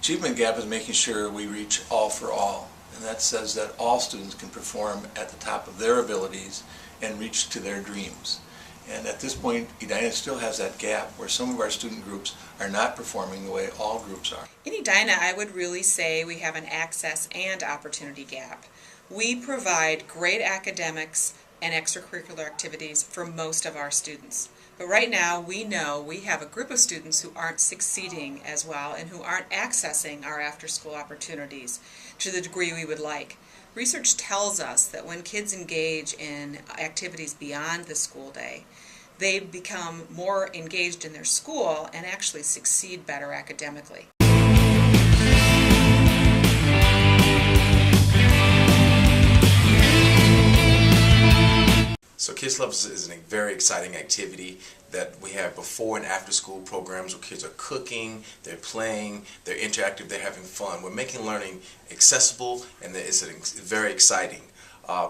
Achievement Gap is making sure we reach all for all, and that says that all students can perform at the top of their abilities and reach to their dreams. And at this point, Edina still has that gap where some of our student groups are not performing the way all groups are. In Edina, I would really say we have an access and opportunity gap. We provide great academics and extracurricular activities for most of our students. But right now, we know we have a group of students who aren't succeeding as well and who aren't accessing our after-school opportunities to the degree we would like. Research tells us that when kids engage in activities beyond the school day, they become more engaged in their school and actually succeed better academically. So Kids Clubs is a very exciting activity that we have before and after school programs where kids are cooking, they're playing, they're interactive, they're having fun. We're making learning accessible, and it's very exciting.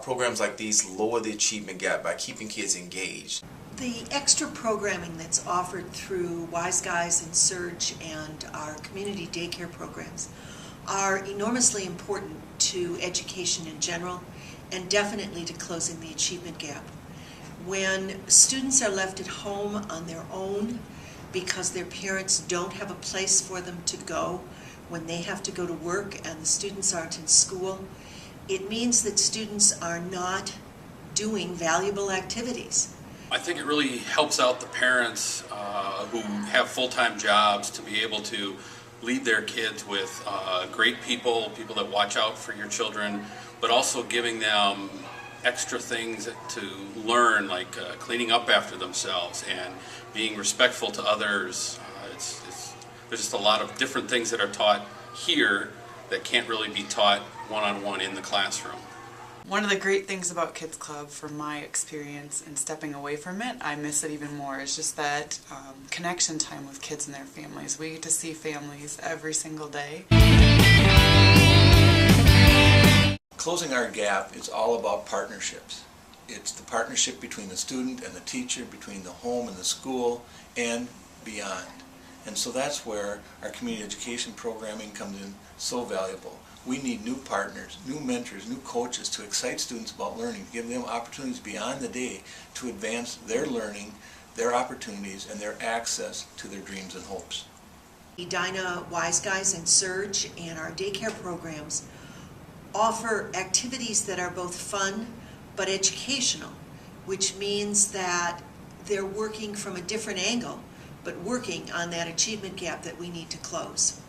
Programs like these lower the achievement gap by keeping kids engaged. The extra programming that's offered through Wise Guys and Surge and our community daycare programs are enormously important to education in general and definitely to closing the achievement gap. When students are left at home on their own because their parents don't have a place for them to go when they have to go to work and the students aren't in school, it means that students are not doing valuable activities. I think it really helps out the parents who have full-time jobs to be able to leave their kids with great people that watch out for your children, but also giving them extra things to learn, like cleaning up after themselves and being respectful to others. There's just a lot of different things that are taught here that can't really be taught one-on-one in the classroom. One of the great things about Kids Club, from my experience and stepping away from it, I miss it even more, is just that connection time with kids and their families. We get to see families every single day. Closing our gap is all about partnerships. It's the partnership between the student and the teacher, between the home and the school, and beyond. And so that's where our community education programming comes in so valuable. We need new partners, new mentors, new coaches to excite students about learning, to give them opportunities beyond the day to advance their learning, their opportunities, and their access to their dreams and hopes. Edina, Wise Guys, and Surge and our daycare programs offer activities that are both fun but educational, which means that they're working from a different angle, but working on that achievement gap that we need to close.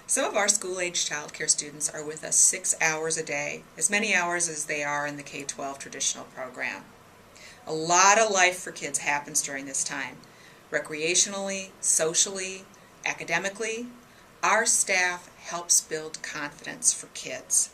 Some of our school-age child care students are with us 6 hours a day, as many hours as they are in the K-12 traditional program. A lot of life for kids happens during this time. Recreationally, socially, academically, our staff helps build confidence for kids.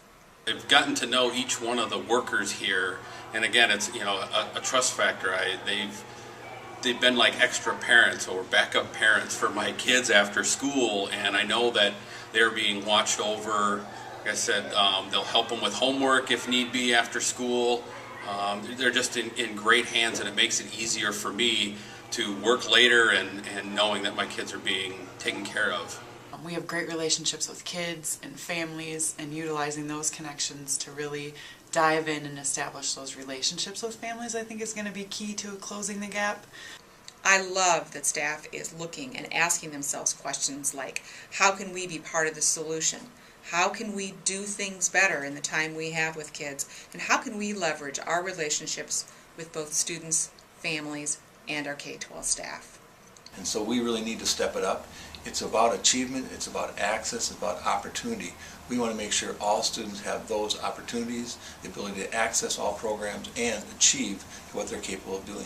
I've gotten to know each one of the workers here, and again, it's a trust factor. They've been like extra parents or backup parents for my kids after school, and I know that they're being watched over. Like I said, they'll help them with homework if need be after school. They're just in great hands, and it makes it easier for me to work later and knowing that my kids are being taken care of. We have great relationships with kids and families, and utilizing those connections to really dive in and establish those relationships with families, I think, is going to be key to closing the gap. I love that staff is looking and asking themselves questions like, how can we be part of the solution? How can we do things better in the time we have with kids? And how can we leverage our relationships with both students, families, and our K-12 staff? And so we really need to step it up. It's about achievement, it's about access, it's about opportunity. We want to make sure all students have those opportunities, the ability to access all programs and achieve what they're capable of doing.